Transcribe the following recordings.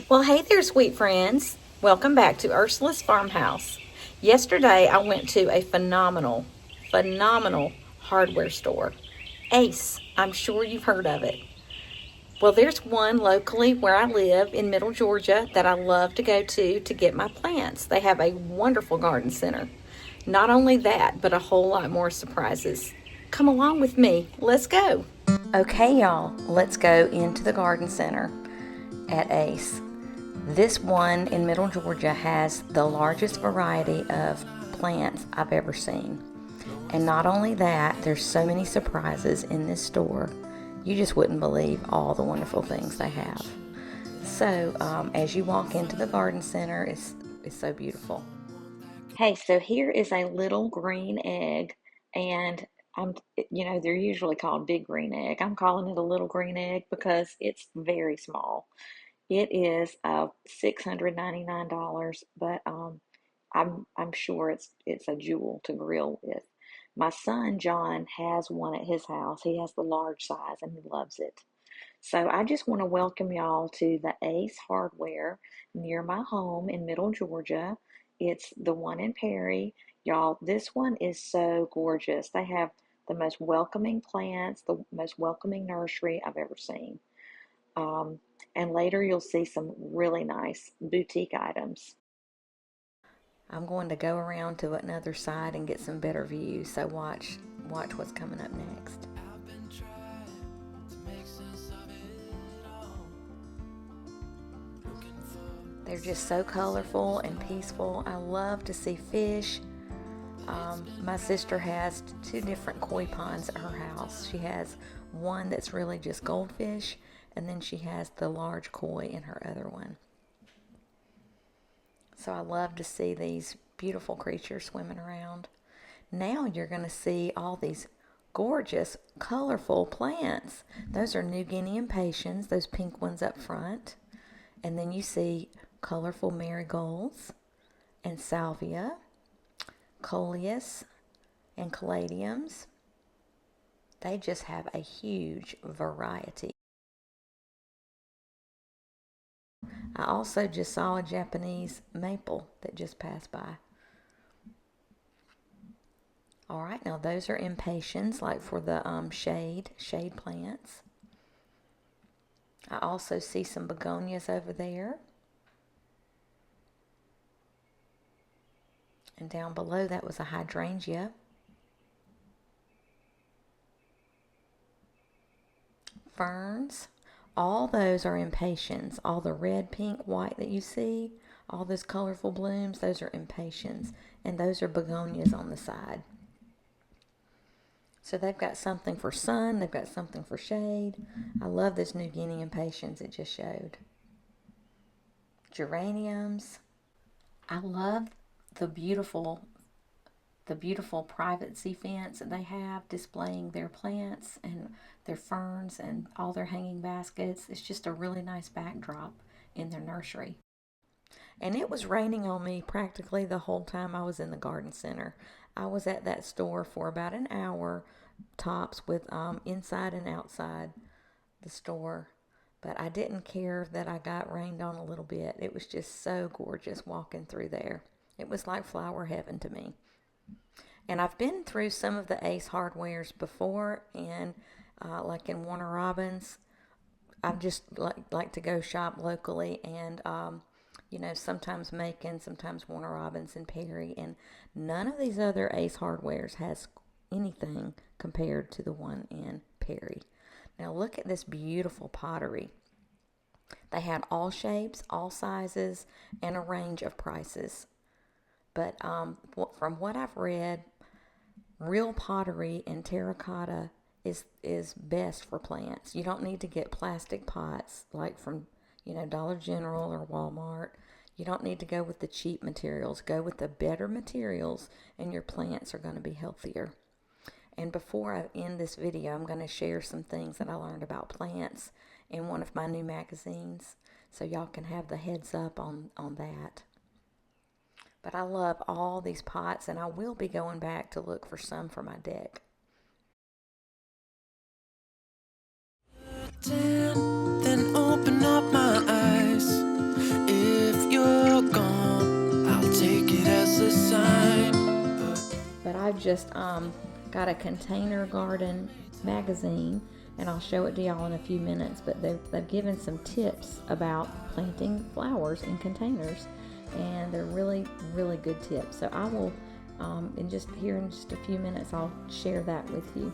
Well, hey there, sweet friends. Welcome back to Ursula's Farmhouse. Yesterday, I went to a phenomenal hardware store. Ace, I'm sure you've heard of it. Well, there's one locally where I live in Middle Georgia that I love to go to get my plants. They have a wonderful garden center. Not only that, but a whole lot more surprises. Come along with me. Let's go. Okay, y'all, let's go into the garden center at Ace. This one in Middle Georgia has the largest variety of plants I've ever seen. And not only that, there's so many surprises in this store. You just wouldn't believe all the wonderful things they have. So as you walk into the garden center, it's so beautiful. Hey, so here is a little green egg, and I'm, they're usually called big green egg. I'm calling it a little green egg because it's very small. It is $699, but I'm sure it's a jewel to grill with. My son John has one at his house. He has the large size and he loves it. So I just want to welcome y'all to the Ace Hardware near my home in Middle Georgia. It's the one in Perry. Y'all, this one is so gorgeous. They have the most welcoming plants, the most welcoming nursery I've ever seen. And later you'll see some really nice boutique items. I'm going to go around to another side and get some better views, so watch what's coming up next. They're just so colorful and peaceful. I love to see fish. My sister has two different koi ponds at her house. She has one that's really just goldfish, and then she has the large koi in her other one. So I love to see these beautiful creatures swimming around. Now you're going to see all these gorgeous, colorful plants. Those are New Guinea impatiens, those pink ones up front. And then you see colorful marigolds and salvia, coleus, and caladiums. They just have a huge variety. I also just saw a Japanese maple that just passed by. All right, now those are impatiens, like for the shade plants. I also see some begonias over there. And down below that was a hydrangea. Ferns. All those are impatiens. All the red, pink, white that you see, all those colorful blooms, those are impatiens. And those are begonias on the side. So they've got something for sun, they've got something for shade. I love this New Guinea impatiens it just showed. Geraniums. I love the beautiful privacy fence that they have displaying their plants and their ferns and all their hanging baskets. It's just a really nice backdrop in their nursery. And it was raining on me practically the whole time I was in the garden center. I was at that store for about an hour tops with inside and outside the store. But I didn't care that I got rained on a little bit. It was just so gorgeous walking through there. It was like flower heaven to me. And I've been through some of the Ace Hardwares before, and like in Warner Robins, I just like to go shop locally, and sometimes Macon, sometimes Warner Robins and Perry, and none of these other Ace Hardwares has anything compared to the one in Perry. Now look at this beautiful pottery. They had all shapes, all sizes, and a range of prices. But from what I've read, real pottery and terracotta is best for plants. You don't need to get plastic pots like from Dollar General or Walmart. You don't need to go with the cheap materials. Go with the better materials, and your plants are going to be healthier. And before I end this video, I'm going to share some things that I learned about plants in one of my new magazines, so y'all can have the heads up on that. But I love all these pots, and I will be going back to look for some for my deck. Then open up my eyes. I've just got a container garden magazine, and I'll show it to y'all in a few minutes, but they've given some tips about planting flowers in containers, and they're really, really good tips. So I will, in just a few minutes, I'll share that with you.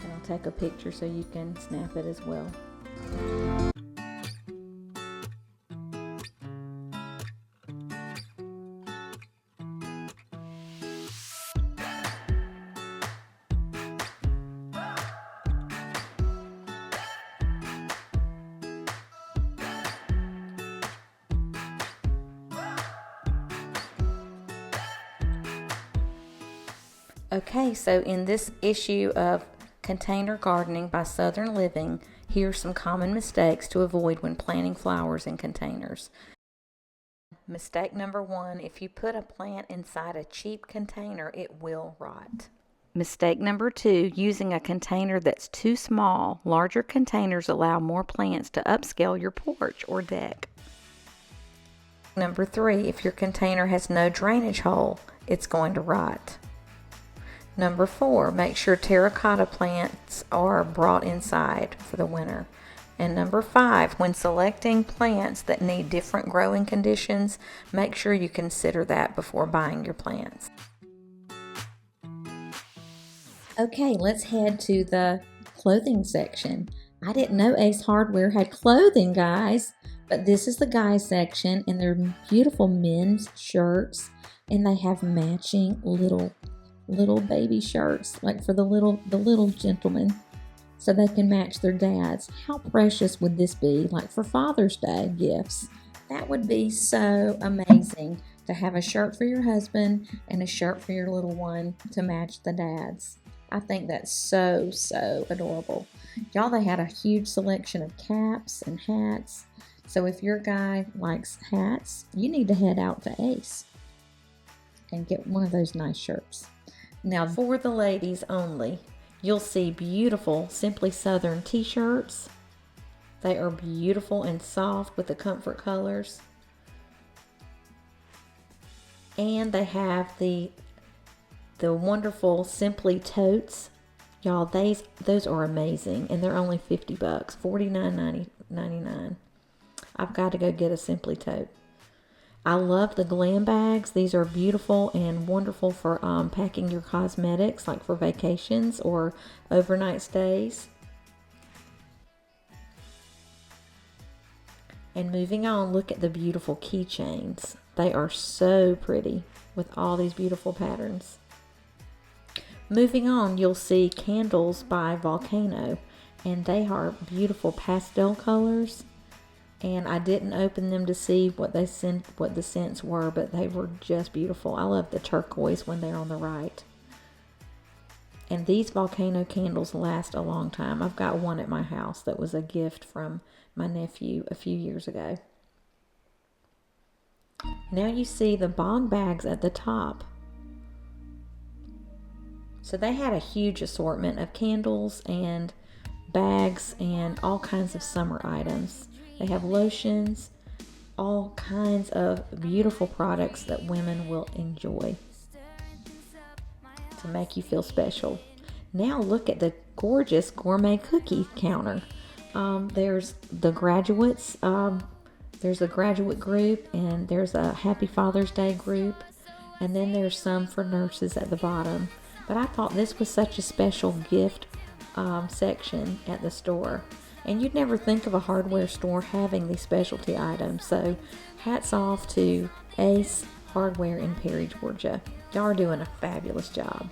And I'll take a picture so you can snap it as well. Okay, so in this issue of Container Gardening by Southern Living, here are some common mistakes to avoid when planting flowers in containers. Mistake number 1, if you put a plant inside a cheap container, it will rot. Mistake number 2, using a container that's too small. Larger containers allow more plants to upscale your porch or deck. Number 3, if your container has no drainage hole, it's going to rot. Number 4, make sure terracotta plants are brought inside for the winter. And number 5, when selecting plants that need different growing conditions, make sure you consider that before buying your plants. Okay, let's head to the clothing section. I didn't know Ace Hardware had clothing, guys, but this is the guys section, and they're beautiful men's shirts, and they have matching little baby shirts, like for the little gentlemen, so they can match their dads. How precious would this be, like for Father's Day gifts? That would be so amazing to have a shirt for your husband and a shirt for your little one to match the dads. I think that's so adorable. Y'all, they had a huge selection of caps and hats. So if your guy likes hats, you need to head out to Ace and get one of those nice shirts. Now, for the ladies only, you'll see beautiful Simply Southern t-shirts. They are beautiful and soft with the comfort colors. And they have the wonderful Simplytotes. Y'all, those are amazing, and they're only $50, $49.99. I've got to go get a Simplytote. I love the glam bags. These are beautiful and wonderful for packing your cosmetics, like for vacations or overnight stays. And moving on, look at the beautiful keychains. They are so pretty with all these beautiful patterns. Moving on, you'll see candles by Volcano, and they are beautiful pastel colors. And I didn't open them to see what the scents were, but they were just beautiful. I love the turquoise when they're on the right. And these Volcano candles last a long time. I've got one at my house that was a gift from my nephew a few years ago. Now you see the bog bags at the top. So they had a huge assortment of candles and bags and all kinds of summer items. They have lotions, all kinds of beautiful products that women will enjoy to make you feel special. Now look at the gorgeous gourmet cookie counter. There's the graduates. There's a graduate group, and there's a Happy Father's Day group, and then there's some for nurses at the bottom. But I thought this was such a special gift section at the store. And you'd never think of a hardware store having these specialty items. So hats off to Ace Hardware in Perry, Georgia. Y'all are doing a fabulous job.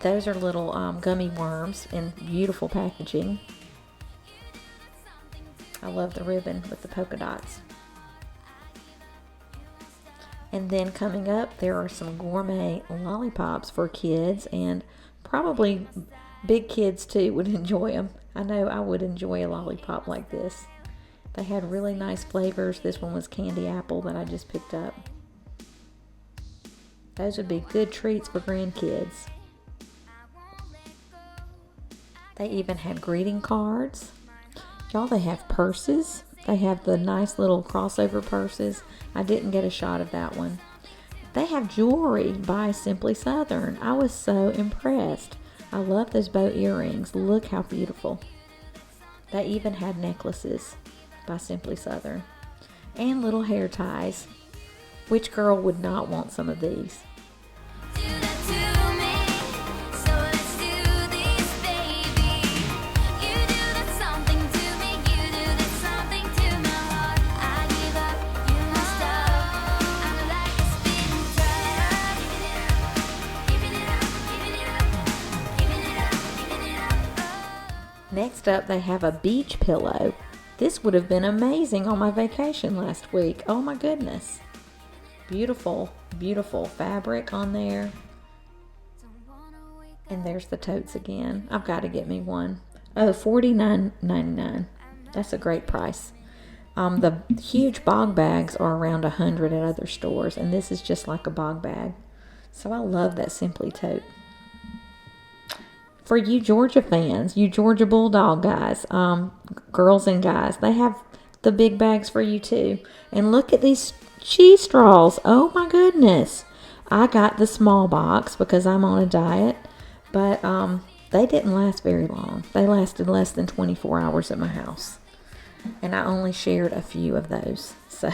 Those are little gummy worms in beautiful packaging. I love the ribbon with the polka dots. And then coming up, there are some gourmet lollipops for kids, and probably big kids too would enjoy them. I know I would enjoy a lollipop like this. They had really nice flavors. This one was candy apple that I just picked up. Those would be good treats for grandkids. They even had greeting cards. Y'all, they have purses They have the nice little crossover purses. I didn't get a shot of that one. They have jewelry by Simply Southern. I was so impressed. I love those bow earrings. Look how beautiful. They even had necklaces by Simply Southern. And little hair ties. Which girl would not want some of these? Next up, they have a beach pillow. This would have been amazing on my vacation last week. Oh my goodness. Beautiful, beautiful fabric on there. And there's the totes again. I've got to get me one. Oh, $49.99. That's a great price. The huge bog bags are around $100 at other stores, and this is just like a bog bag. So I love that Simply tote. For you Georgia fans, you Georgia Bulldog guys, girls and guys, they have the big bags for you too. And look at these cheese straws. Oh my goodness. I got the small box because I'm on a diet, but they didn't last very long. They lasted less than 24 hours at my house. And I only shared a few of those. So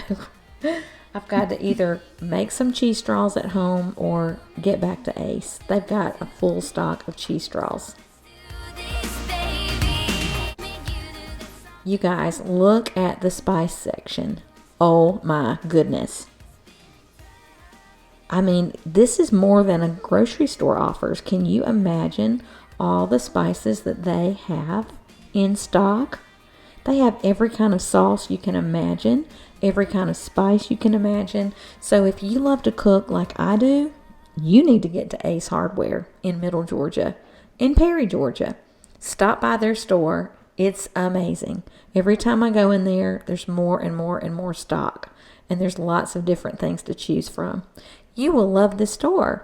I've got to either make some cheese straws at home or get back to Ace. They've got a full stock of cheese straws. You guys, look at the spice section. Oh my goodness. I mean, this is more than a grocery store offers. Can you imagine all the spices that they have in stock? They have every kind of sauce you can imagine, every kind of spice you can imagine. So if you love to cook like I do, you need to get to Ace Hardware in Middle Georgia, in Perry, Georgia. Stop by their store. It's amazing. Every time I go in there, there's more and more and more stock. And there's lots of different things to choose from. You will love this store.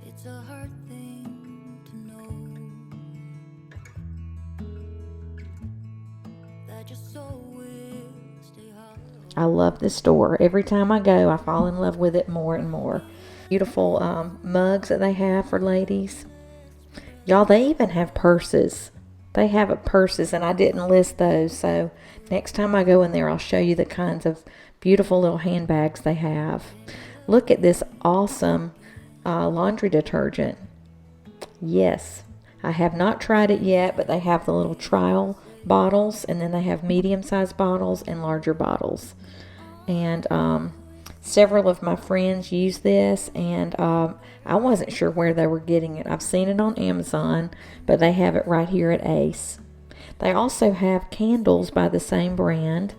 It's a hard thing to know that your soul will stay hollow. I love this store. Every time I go, I fall in love with it more and more. Beautiful mugs that they have for ladies. Y'all, they even have purses. They have purses, and I didn't list those. So next time I go in there, I'll show you the kinds of beautiful little handbags they have. Look at this awesome laundry detergent. Yes, I have not tried it yet, but they have the little trial bottles, and then they have medium-sized bottles and larger bottles. And several of my friends use this, and I wasn't sure where they were getting it. I've seen it on Amazon, but they have it right here at Ace. They also have candles by the same brand,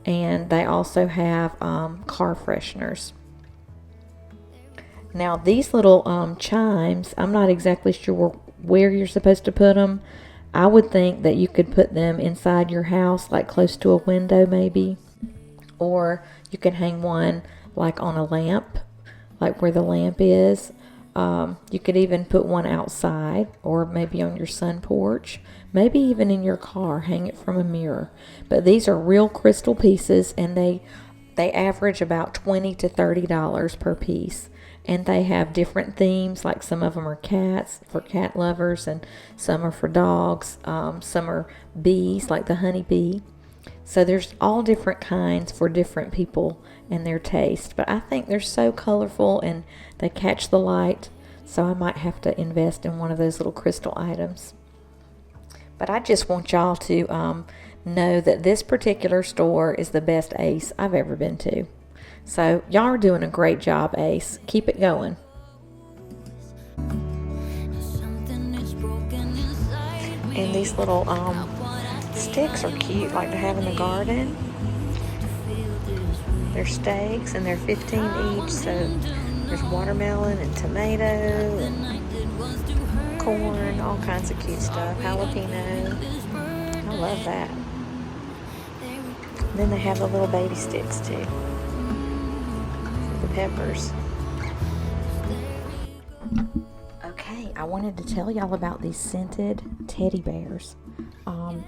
and they also have car fresheners. Now these little chimes, I'm not exactly sure where you're supposed to put them. I would think that you could put them inside your house, like close to a window maybe. Or you can hang one like on a lamp, like where the lamp is. You could even put one outside or maybe on your sun porch. Maybe even in your car, hang it from a mirror. But these are real crystal pieces, and they average about $20 to $30 per piece. And they have different themes, like some of them are cats, for cat lovers, and some are for dogs. Some are bees, like the honey bee. So there's all different kinds for different people and their taste. But I think they're so colorful and they catch the light. So I might have to invest in one of those little crystal items. But I just want y'all to know that this particular store is the best Ace I've ever been to. So y'all are doing a great job, Ace. Keep it going. And these little sticks are cute, like to have in the garden. They're steaks, and they're 15 each. So there's watermelon and tomato and corn, all kinds of cute stuff. Jalapeno. I love that. And then they have the little baby sticks too. The peppers. Hey, I wanted to tell y'all about these scented teddy bears.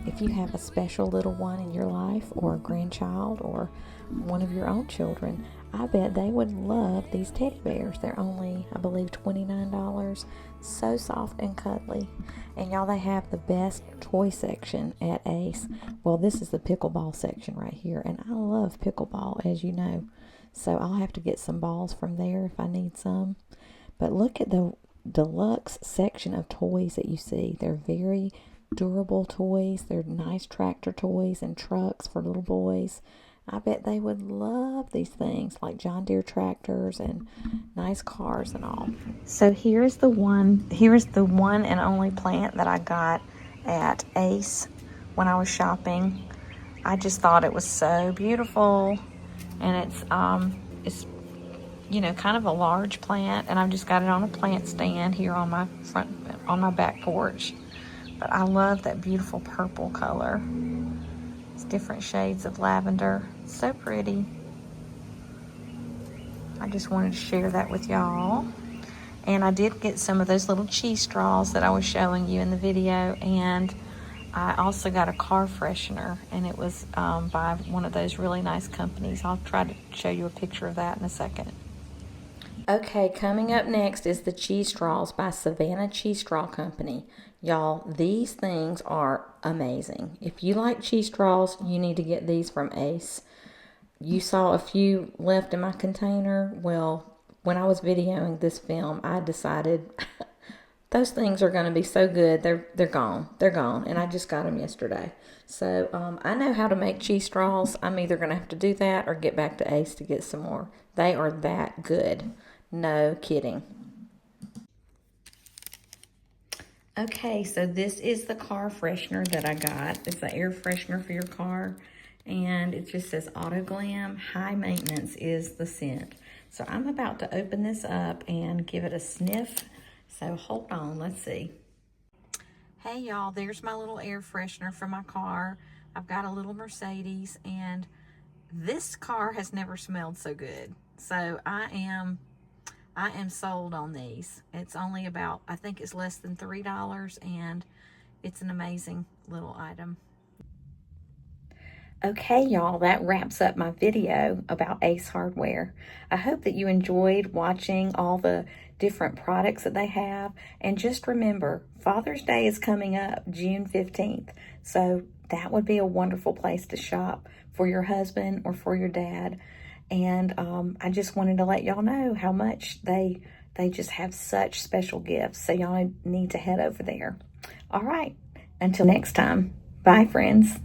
If you have a special little one in your life, or a grandchild, or one of your own children, I bet they would love these teddy bears. They're only, I believe, $29. So soft and cuddly. And y'all, they have the best toy section at Ace. Well, this is the pickleball section right here, and I love pickleball, as you know. So I'll have to get some balls from there if I need some. But look at the deluxe section of toys that you see. They're very durable toys. They're nice tractor toys and trucks for little boys. I bet they would love these things, like John Deere tractors and nice cars and all. So here's the one and only plant that I got at Ace when I was shopping. I just thought it was so beautiful, and it's kind of a large plant, and I've just got it on a plant stand here on my back porch. But I love that beautiful purple color. It's different shades of lavender. It's so pretty. I just wanted to share that with y'all. And I did get some of those little cheese straws that I was showing you in the video, and I also got a car freshener, and it was by one of those really nice companies. I'll try to show you a picture of that in a second. Okay, coming up next is the cheese straws by Savannah Cheese Straw Company. Y'all, these things are amazing. If you like cheese straws, you need to get these from Ace. You saw a few left in my container. Well, when I was videoing this film, I decided those things are going to be so good. They're gone. They're gone, and I just got them yesterday. So I know how to make cheese straws. I'm either going to have to do that or get back to Ace to get some more. They are that good. No kidding. Okay, so this is the car freshener that I got. It's the air freshener for your car, and it just says Auto Glam. High maintenance is the scent. So I'm about to open this up and give it a sniff. So hold on, let's see. Hey y'all, there's my little air freshener for my car. I've got a little Mercedes, and this car has never smelled so good. So I am sold on these. It's only about, I think it's less than $3, and it's an amazing little item. Okay, y'all, that wraps up my video about Ace Hardware. I hope that you enjoyed watching all the different products that they have. And just remember, Father's Day is coming up June 15th. So that would be a wonderful place to shop for your husband or for your dad. And I just wanted to let y'all know how much they just have such special gifts. So y'all need to head over there. All right, until next time. Bye, friends.